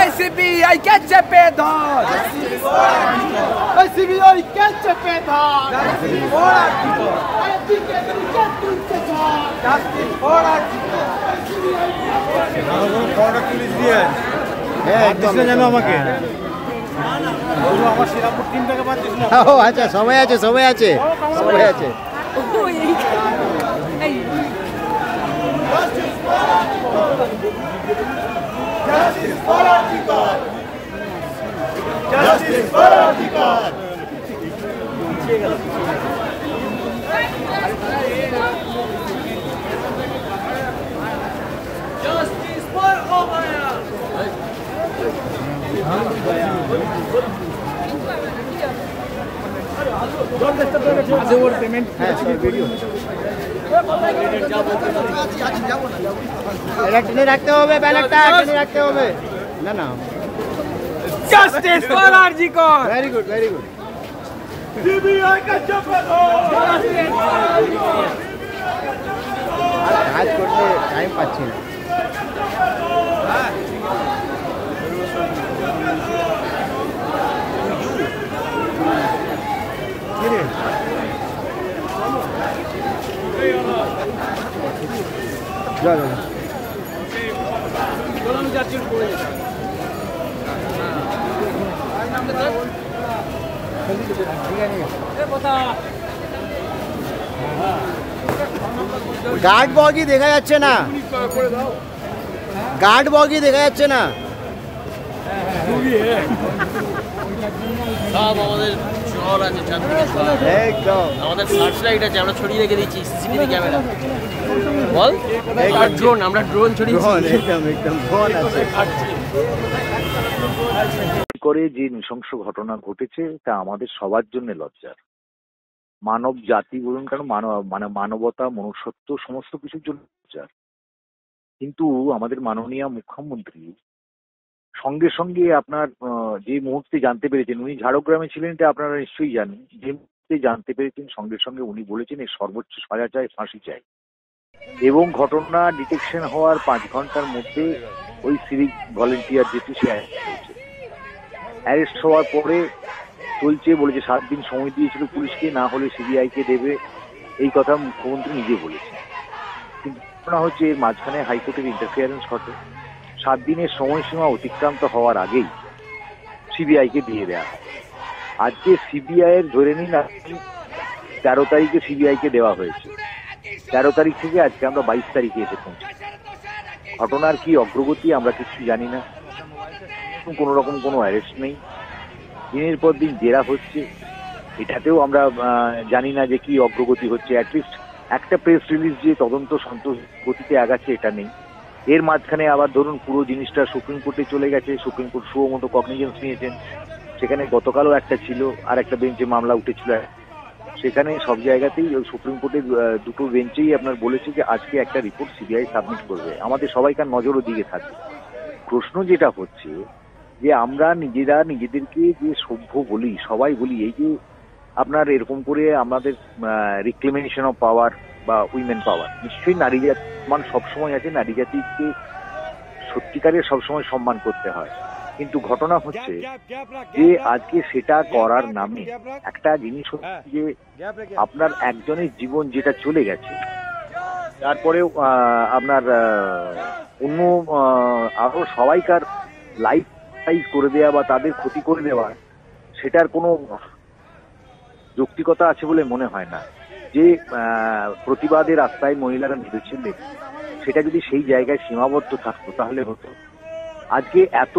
SCBI gece pedon. SCBI gece pedon. Justice for Article. Justice for Article. কটা police দিয়ে দিচ্ছে জানো আমাকে আমার শ্রীরামপুর টিমটাকে পাচ্ছিস না। ও আচ্ছা, সবাই আছে সবাই আছে সবাই আছে। Justice for Article. Justice for Article. Justice for Obaya. টেনে রাখতে হবে, ব্যানারটা টেনে রাখতে হবে। না না, Justice for Article. Very good very good. CBI का चप्पल हो। কাজ করতে টাইম পাচ্ছি না। গার্ড বগি দেখা যাচ্ছে না, গার্ড বগি দেখা যাচ্ছে না। সব আমাদের শহর আছে, একদম আমাদের সার্চ লাইট আছে, আমরা ছড়িয়ে রেখে দিচ্ছি সিসিটিভি ক্যামেরা। বল, আর ড্রোন, আমরা ড্রোন ছড়িয়েছি। একদম একদম ড্রোন আছে। করে যে নৃশংস ঘটনা ঘটেছে তা আমাদের সবার জন্য লজ্জার। মানব জাতি বলুন কেন, মানবতা, মনুষ্যত্ব সমস্ত কিছুর জন্য লজ্জার। কিন্তু আমাদের মাননীয় মুখ্যমন্ত্রী সঙ্গে সঙ্গে আপনার যে মুহূর্তে জানতে পেরেছেন, উনি ঝাড়গ্রামে ছিলেন, এটা আপনারা নিশ্চয়ই জানেন, যে মুহূর্তে জানতে পেরেছেন সঙ্গে সঙ্গে উনি বলেছেন এর সর্বোচ্চ সাজা চাই, ফাঁসি চাই। এবং ঘটনা ডিটেকশন হওয়ার 5 ঘন্টার মধ্যে ওই সিভিক ভলেন্টিয়ার যেটি সে অ্যারেস্ট হওয়ার পরে চলছে, বলেছে 7 দিন সময় দিয়েছিল পুলিশকে, না হলে সিবিআই কে দেবে, এই কথা মুখ্যমন্ত্রী নিজে বলেছেন। কিন্তু ঘটনা হচ্ছে এর মাঝখানে হাইকোর্টের ইন্টারফিয়ারেন্স ঘটে। 7 দিনের সময়সীমা অতিক্রান্ত হওয়ার আগেই সিবিআই কে দিয়ে দেওয়া হয়। আজকে সিবিআই এর ধরে নিন 13 তারিখে সিবিআই কে দেওয়া হয়েছে, 13 তারিখ থেকে আজকে আমরা 22 তারিখে এসে পৌঁছি। ঘটনার কি অগ্রগতি আমরা কিছু জানি না, কোন রকম কোনো অ্যারেস্ট নেই, দিনের পর দিন জেরা হচ্ছে, এটাতেও আমরা জানি না যে কি অগ্রগতি হচ্ছে। অ্যাটলিস্ট একটা প্রেস রিলিজ যে তদন্ত সন্তোষ গতিতে আগাচ্ছে এটা নেই। এর মাঝখানে আবার ধরুন পুরো জিনিসটা সুপ্রিম কোর্টে চলে গেছে, সুপ্রিম কোর্ট সুমতো কগনিজেন্স নিয়েছেন, সেখানে গতকালও একটা ছিল, আর একটা বেঞ্চে মামলা উঠেছিল, সেখানে সব জায়গাতেই ওই সুপ্রিম কোর্টের দুটো বেঞ্চেই আপনার বলেছে যে আজকে একটা রিপোর্ট সিবিআই সাবমিট করবে। আমাদের সবাইকার নজরও দিকে থাকবে। প্রশ্ন যেটা হচ্ছে যে আমরা নিজেরা নিজেদেরকে যে সভ্য বলি, সবাই বলি, এই যে আপনার এরকম করে আমাদের রিক্লেমেশন অফ পাওয়ার বা উইমেন পাওয়ার, নিশ্চয়ই নারী জাতি সম্মান সবসময় আছে, নারী জাতিকে সত্যিকারের সবসময় সম্মান করতে হয়। কিন্তু ঘটনা হচ্ছে যে আজকে সেটা করার নামে একটা জিনিস হচ্ছে যে আপনার একজনের জীবন যেটা চলে গেছে, তারপরেও আপনার অন্য আরো সবাইকার লাইফ করে দেওয়া বা তাদের ক্ষতি করে দেওয়া, সেটার কোনো যৌক্তিকতা আছে বলে মনে হয় না। যে প্রতিবাদের রাস্তায় মহিলারা নেমেছিলেন, সেটা যদি সেই জায়গায় সীমাবদ্ধ থাকতো তাহলে হতো। আজকে এত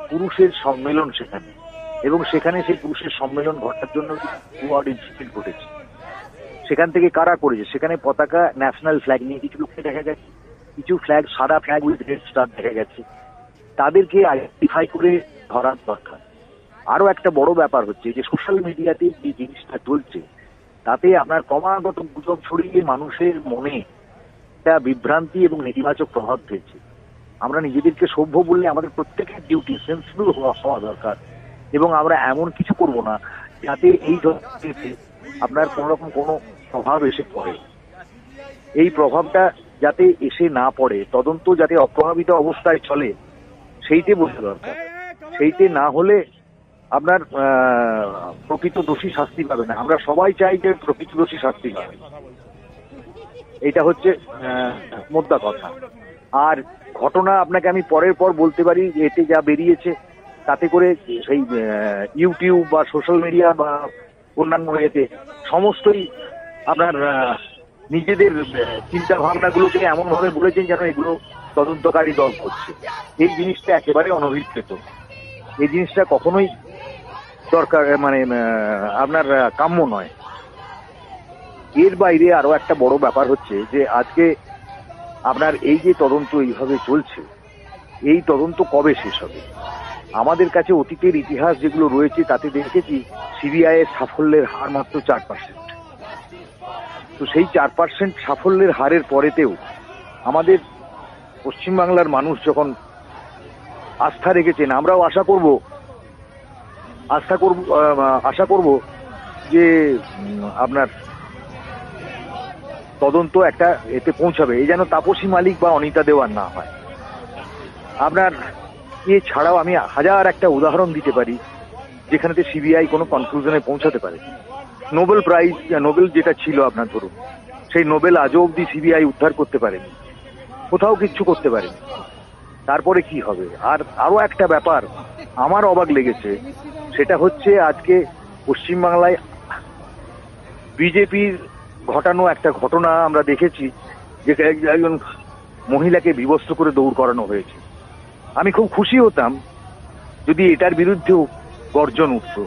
পুরুষের সম্মেলন সেখানে, এবং সেখানে সেই পুরুষের সম্মেলন ঘটার জন্য ইনসিডেন্ট ঘটেছে। সেখান থেকে কারা করেছে, সেখানে পতাকা ন্যাশনাল ফ্ল্যাগ নিয়ে কিছু লোককে দেখা গেছে, কিছু ফ্ল্যাগ সাদা ফ্ল্যাগ উইথ রেড স্টার দেখা গেছে। তাদেরকে আইডেন্টিফাই করে ধরার দরকার। আরো একটা বড় ব্যাপার হচ্ছে যে সোশ্যাল মিডিয়াতে যে জিনিসটা চলছে তাতে আপনার ক্রমাগত গুজব ছড়িয়ে মানুষের মনে একটা বিভ্রান্তি এবং নেতিবাচক প্রভাব ফেলছে। আমরা নিজেদেরকে সভ্য বললে আমাদের প্রত্যেকের ডিউটি সেন্সিবল হওয়া দরকার, এবং আমরা এমন কিছু করব না যাতে এই ধরনের আপনার কোন রকম কোনো প্রভাব এসে পড়ে। এই প্রভাবটা যাতে এসে না পড়ে, তদন্ত যাতে অপ্রভাবিত অবস্থায় চলে, সেইটে বোঝা দরকার। সেইটে না হলে আপনার প্রকৃত দোষী শাস্তি পাবে না। আমরা সবাই চাই যে প্রকৃত দোষী শাস্তি পাবে, এটা হচ্ছে মোদ্দা কথা। আর ঘটনা আপনাকে আমি পরের পর বলতে পারি, এতে যা বেরিয়েছে তাতে করে সেই ইউটিউব বা সোশ্যাল মিডিয়া বা অন্যান্য এতে সমস্তই আপনার নিজেদের চিন্তা ভাবনাগুলোকে এমন ভাবে বলেছেন যেন এগুলো তদন্তকারী দল করছে। এই জিনিসটা একেবারে অনভিপ্রেত। এই জিনিসটা কখনোই দরকার মানে আপনার কাম্য নয়। এর বাইরে আরো একটা বড় ব্যাপার হচ্ছে যে আজকে আপনার এই যে তদন্ত এইভাবে চলছে, এই তদন্ত কবে শেষ হবে? আমাদের কাছে অতীতের ইতিহাস যেগুলো রয়েছে তাতে দেখেছি সিবিআই এর সাফল্যের হার মাত্র 4%। তো সেই 4% সাফল্যের হারের পরেতেও আমাদের পশ্চিমবাংলার মানুষ যখন আস্থা রেখেছেন, আমরাও আশা করব যে আপনার তদন্ত একটা এতে পৌঁছাবে। এই যেন তাপসী মালিক বা অনিতা দেওয়ান না হয়। আপনার এছাড়াও আমি হাজার একটা উদাহরণ দিতে পারি যেখানেতে সিবিআই কোনো কনক্লুশনে পৌঁছাতে পারে। নোবেল প্রাইজ, নোবেল যেটা ছিল আপনার ধরুন, সেই নোবেল আজও অব্দি সিবিআই উদ্ধার করতে পারেনি, কোথাও কিচ্ছু করতে পারেনি। তারপরে কি হবে? আর আরো একটা ব্যাপার আমার অবাক লেগেছে, সেটা হচ্ছে আজকে পশ্চিমবাংলায় বিজেপির ঘটানো একটা ঘটনা আমরা দেখেছি, যে একজন মহিলাকে বিবস্ত্র করে দৌড় করানো হয়েছে। আমি খুব খুশি হতাম যদি এটার বিরুদ্ধেও গর্জন উঠত।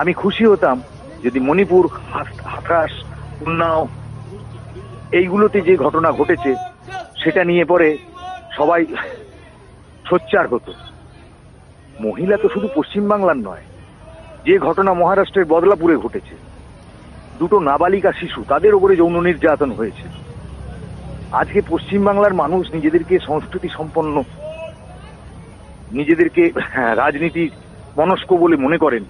আমি খুশি হতাম যদি মণিপুর, হাথরাস, উন্নাও এইগুলোতে যে ঘটনা ঘটেছে সেটা নিয়ে পরে সবাই সোচ্চার হতো। মহিলা তো শুধু পশ্চিমবাংলার নয়, যে ঘটনা মহারাষ্ট্রের বদলাপুরে ঘটেছে, 2 নাবালিকা শিশু, তাদের উপরে যৌন নির্যাতন হয়েছে। আজকে পশ্চিমবাংলার মানুষ নিজেদেরকে সংস্কৃতি সম্পন্ন, নিজেদেরকে রাজনীতি মনস্ক বলে মনে করেন।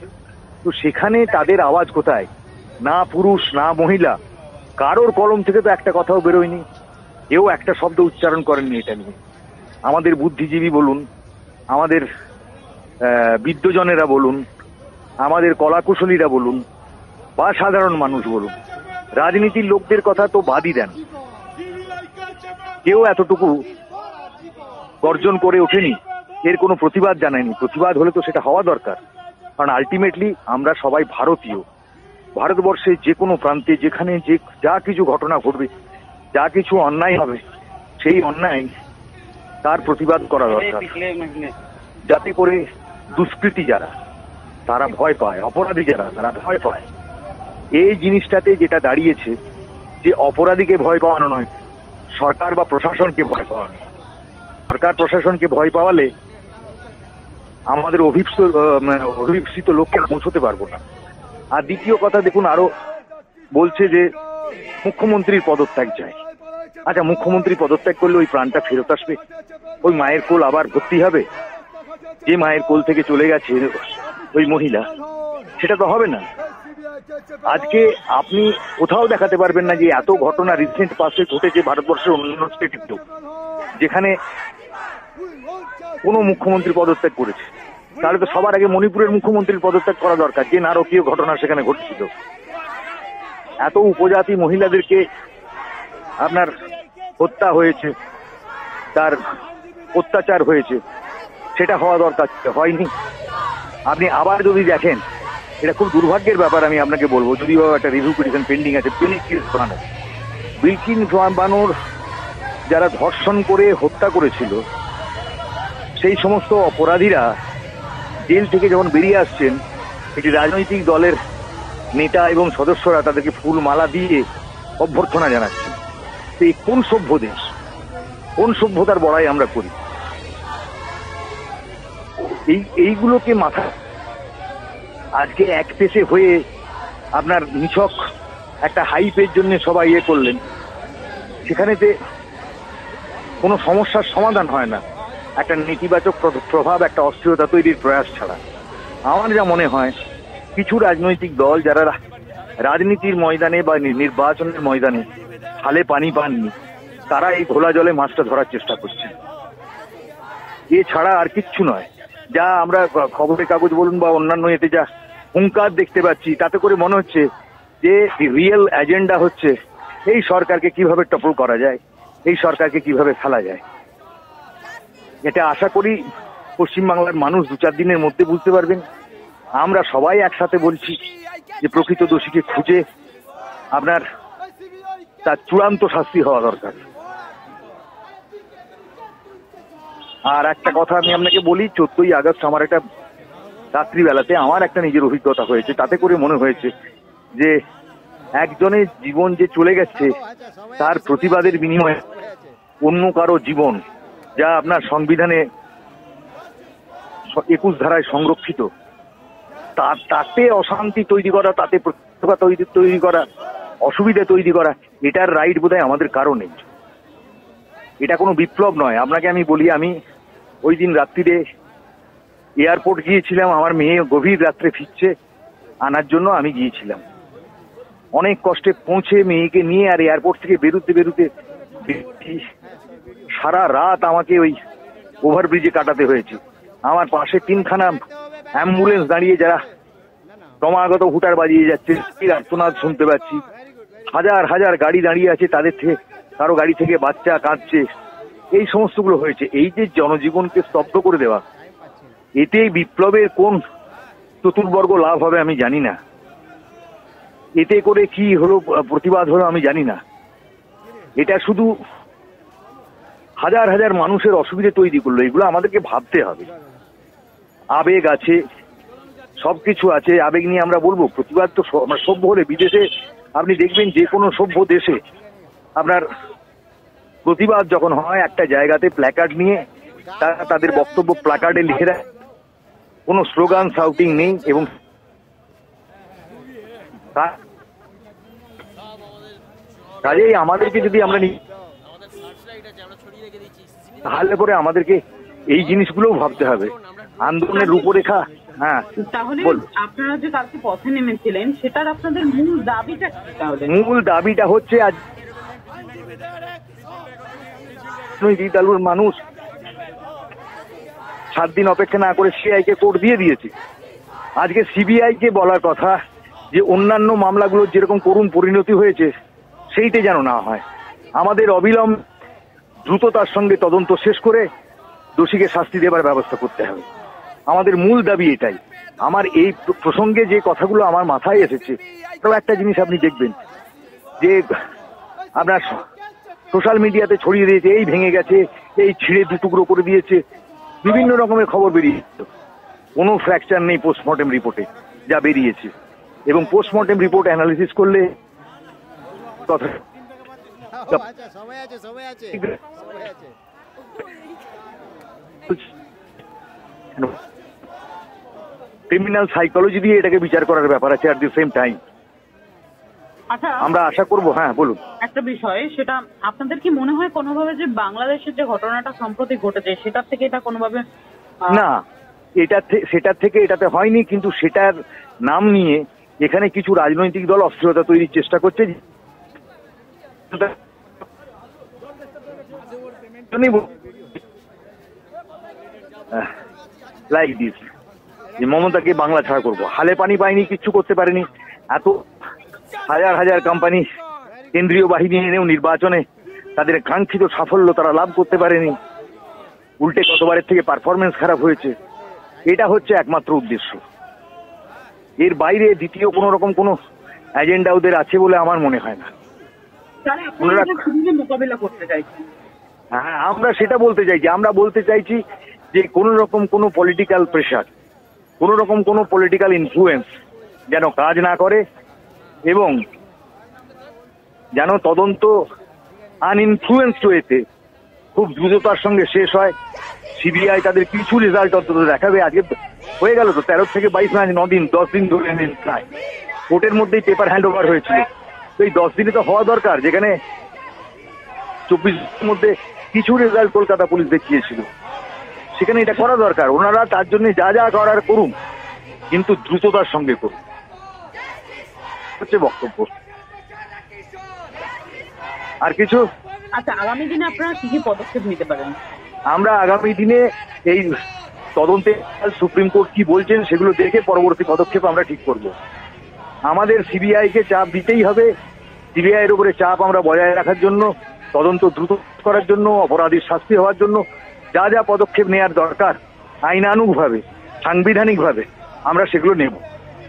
তো সেখানে তাদের আওয়াজ কোথায়? না পুরুষ না মহিলা, কারোর কলম থেকে তো একটা কথাও বেরোয়নি, কেউ একটা শব্দ উচ্চারণ করেননি এটা নিয়ে। আমাদের বুদ্ধিজীবী বলুন, আমাদের বিদ্বজনেরা বলুন, আমাদের কলাকুশলীরা বলুন, বা সাধারণ মানুষ বলুন, রাজনীতির লোকদের কথা তো বাদই দেন, কেউ এতটুকু গর্জন করে ওঠেনি, এর কোনো প্রতিবাদ জানায়নি। প্রতিবাদ হলে তো সেটা হওয়া দরকার, কারণ আলটিমেটলি আমরা সবাই ভারতীয়। ভারতবর্ষে যে কোনো প্রান্তে যেখানে যা কিছু ঘটনা ঘটবে, যা কিছু অন্যায় হবে, সেই অন্যায় তার প্রতিবাদ করা দরকার, যাতে করে দুষ্কৃতী যারা তারা ভয় পায়, অপরাধী যারা তারা ভয় পায়। এই জিনিসটাতে যেটা দাঁড়িয়েছে যে অপরাধীকে ভয় পাওয়ানো নয়, সরকার বা প্রশাসনকে ভয় পাওয়ানো। সরকার প্রশাসনকে ভয় পাওয়ালে আমাদের অভিপ্সিত লক্ষ্যে পৌঁছতে পারবো না। আর দ্বিতীয় কথা দেখুন, আরো বলছে যে মুখ্যমন্ত্রীর পদত্যাগ চাই। আচ্ছা, মুখ্যমন্ত্রী পদত্যাগ করলে ওই প্রাণটা ফেরত আসবে? ওই মায়ের কোল আবার ভর্তি হবে? যে মায়ের কোল থেকে চলে গেছে ওই মহিলা, সেটা তো হবে না। আজকে আপনি কোথাও দেখাতে পারবেন না যে এত ঘটনা রিসেন্ট পাশে ঘটেছে ভারতবর্ষের অন্যান্য স্টেটেও, যেখানে কোনো মুখ্যমন্ত্রী পদত্যাগ করেছে। তাহলে তো সবার আগে মণিপুরের মুখ্যমন্ত্রীর পদত্যাগ করা দরকার, যে নারকীয় ঘটনা সেখানে ঘটেছিল। এত উপজাতি মহিলাদেরকে আপনার হত্যা হয়েছে, তার অত্যাচার হয়েছে, সেটা হওয়া দরকার, হয়নি। আপনি আবার যদি দেখেন, এটা খুব দুর্ভাগ্যের ব্যাপার, আমি আপনাকে বলবো, যদিও একটা রিভিউ পিটিশন পেন্ডিং আছে, বিলকিস বানোর যারা ধর্ষণ করে হত্যা করেছিল, সেই সমস্ত অপরাধীরা জেল থেকে যখন বেরিয়ে আসছেন, একটি রাজনৈতিক দলের নেতা এবং সদস্যরা তাদেরকে ফুল মালা দিয়ে অভ্যর্থনা জানাচ্ছেন। তো এই কোন সভ্য দেশ, কোন সভ্যতার বড়াই আমরা করি? এইগুলোকে মাথা আজকে এক পেশে হয়ে আপনার নিছক একটা হাইপের জন্য সবাই ইয়ে করলেন, সেখানেতে কোনো সমস্যার সমাধান হয় না একটা নেতিবাচক প্রভাব, একটা অস্থিরতা তৈরির প্রয়াস ছাড়া। আমার যা মনে হয় কিছু রাজনৈতিক দল যারা রাজনীতির ময়দানে বা নির্বাচনের ময়দানে হালে পানি পাননি, তারা এই ঘোলা জলে মাছটা ধরার চেষ্টা করছে, এছাড়া আর কিচ্ছু নয়। যা আমরা খবরের কাগজ বলুন বা অন্যান্য এতে যা হুঙ্কার দেখতে পাচ্ছি, তাতে করে মনে হচ্ছে যে রিয়েল এজেন্ডা হচ্ছে এই সরকারকে কিভাবে টপল করা যায়, এই সরকারকে কিভাবে ফেলা যায়। এটা আশা করি পশ্চিমবাংলার মানুষ 2-4 দিনের মধ্যে বুঝতে পারবেন। আমরা সবাই একসাথে বলছি যে প্রকৃত দোষীকে খুঁজে আপনার তার চূড়ান্ত শাস্তি হওয়া দরকার। আর একটা কথা আমি আপনাকে বলি, 14ই আগস্ট আমার একটা রাত্রিবেলাতে আমার একটা নিজের অভিজ্ঞতা হয়েছে, তাতে করে মনে হয়েছে যে একজনের জীবন যে চলে গেছে তার প্রতিবাদের বিনিময়ে অন্য কারো জীবন, যা আপনার সংবিধানে 21 ধারায় সংরক্ষিত, তাতে অশান্তি তৈরি করা, তাতে প্রতিভা তৈরি করা, অসুবিধা তৈরি করা, এটার রাইট বোধহয় আমাদের কারো নেই। এটা কোনো বিপ্লব নয়। আপনাকে আমি বলি, আমি ওই দিন রাত্রিরে এয়ারপোর্ট গিয়েছিলাম, আমার মেয়ে গভীর রাত্রে ফিরছে, আনার জন্য আমি গিয়েছিলাম। অনেক কষ্টে পৌঁছে মেয়েকে নিয়ে আর এয়ারপোর্ট থেকে বেরোতে সারা রাত আমাকে ওই ওভারব্রিজে কাটাতে হয়েছে। আমার পাশে 3খানা অ্যাম্বুলেন্স দাঁড়িয়ে, যারা ক্রমাগত হুটার বাজিয়ে যাচ্ছে, আর্তনাদ শুনতে পাচ্ছি। হাজার হাজার গাড়ি দাঁড়িয়ে আছে, তাদের থেকে কারো গাড়ি থেকে বাচ্চা কাঁদছে, এই সমস্তগুলো হয়েছে। এই যে জনজীবনকে স্তব্ধ করে দেওয়া, এতে বিপ্লবের কোন চতুর্বর্গ লাভ হবে আমি জানি না, এতে করে কি হলো, প্রতিবাদ হলো আমি জানি না। এটা শুধু হাজার হাজার মানুষের অসুবিধা তৈরি করলো। এগুলো আমাদেরকে ভাবতে হবে। আবেগ আছে, সবকিছু আছে, আবেগ নিয়ে আমরা বলবো। প্রতিবাদ তো আমরা সভ্য হলে, বিদেশে আপনি দেখবেন যে কোনো সভ্য দেশে আপনার প্রতিবাদ যখন হয় একটা জায়গাতে প্ল্যাকার্ড নিয়ে তারা তাদের বক্তব্য প্ল্যাকার্ডে লিখে দেয়, কোনো স্লোগান শাউটিং নেই। এবং কাজেই আমাদেরকে যদি আমরা তাহলে পরে আমাদেরকে এই জিনিসগুলোও ভাবতে হবে, আন্দোলনের রূপরেখা। হ্যাঁ, তাহলে আপনারা যে কালকে পথে নেমেছিলেন, সেটার আপনাদের মূল দাবিটা কি? তাহলে মূল দাবিটা হচ্ছে, আজ তালুর মানুষ 7 দিন অপেক্ষা না করে সিবিআই কে কোর্ট দিয়ে দিয়েছে। আজকে সিবিআই কে বলার কথা যে অন্যান্য মামলাগুলোর যেরকম করুণ পরিণতি হয়েছে সেইটা যেন না হয়। আমাদের অবিলম্ব দ্রুততার সঙ্গে তদন্ত শেষ করে দোষীকে শাস্তি দেবার ব্যবস্থা করতে হবে। আমাদের মূল দাবি এটাই। আমার এই প্রসঙ্গে যে কথাগুলো আমার মাথায় এসেছে, তাও একটা জিনিস আপনি দেখবেন যে আপনার সোশ্যাল মিডিয়াতে ছড়িয়ে দিয়েছে, এই ভেঙে গেছে, এই ছিঁড়ে 2 টুকরো করে দিয়েছে, বিভিন্ন রকমের খবর বেরিয়েছে। কোনো ফ্র্যাকচার নেই পোস্টমর্টেম রিপোর্টে যা বেরিয়েছে। এবং পোস্টমর্টেম রিপোর্ট অ্যানালিসিস করলে কথা ক্রিমিনাল সাইকোলজি দিয়ে এটাকে বিচার করার ব্যাপার আছে। অ্যাট দি সেম টাইম আমরা আশা করব। হ্যাঁ বলুন। একটা বিষয়, সেটা আপনাদের কি মনে হয় কোনোভাবে যে বাংলাদেশের যে ঘটনাটা সম্প্রতি ঘটেছে সেটার থেকে এটা কোনোভাবে না, সেটার থেকে এটাতে হয়নি, কিন্তু সেটার নাম নিয়ে এখানে কিছু রাজনৈতিক দল অস্থিরতা তৈরির চেষ্টা করছে। লাইক দিস, যে মমতাকে বাংলা ছাড়া করবো, হালে পানি পায়নি, কিচ্ছু করতে পারেনি। এত হাজার হাজার কোম্পানি কেন্দ্রীয় বাহিনী এনেও নির্বাচনে তাদের কাঙ্ক্ষিত সাফল্য তারা লাভ করতে পারেনি, উল্টে কতবারের থেকে পারফরমেন্স খারাপ হয়েছে। এটা হচ্ছে একমাত্র উদ্দেশ্য। এর বাইরে দ্বিতীয় কোন রকম কোনো এজেন্ডা ওদের আছে বলে আমার মনে হয় না। মোকাবিলা করতে চাইছি। হ্যাঁ, আমরা সেটা বলতে চাইছি। আমরা বলতে চাইছি যে কোন রকম কোনো পলিটিক্যাল প্রেশার, কোন রকম কোনো পলিটিক্যাল ইনফ্লুয়েন্স যেন কাজ না করে, এবং যেন তদন্ত আনইনফ্লুয়েন্সড ওয়েতে খুব দ্রুততার সঙ্গে শেষ হয়, সিবিআই তাদের কিছু রেজাল্ট অন্তত দেখাবে। আজকে হয়ে গেল তো 13 থেকে 22 মাস, 9 দিন 10 দিন ধরে নেন প্রায়। কোর্টের মধ্যেই পেপার হ্যান্ড ওভার হয়েছিল। তো এই 10 দিনে তো হওয়া দরকার, যেখানে 24 দিনের মধ্যে কিছু রেজাল্ট কলকাতা পুলিশ দেখিয়েছিল, সেখানে এটা করা দরকার। ওনারা তার জন্য যা যা করার করুন, কিন্তু দ্রুততার সঙ্গে করুন, হচ্ছে বক্তব্য। আর কিছু? আচ্ছা, আগামী দিনে আপনারা কি কি পদক্ষেপ নিতে পারেন? আমরা আগামী দিনে এই তদন্তে সুপ্রিম কোর্ট কি বলছেন সেগুলো দেখে পরবর্তী পদক্ষেপ আমরা ঠিক করব। আমাদের সিবিআই কে চাপ দিতেই হবে। সিবিআই এর উপরে চাপ আমরা বজায় রাখার জন্য, তদন্ত দ্রুত করার জন্য, অপরাধীর শাস্তি হওয়ার জন্য যা যা পদক্ষেপ নেওয়ার দরকার আইনানুগভাবে, সাংবিধানিকভাবে আমরা সেগুলো নেব।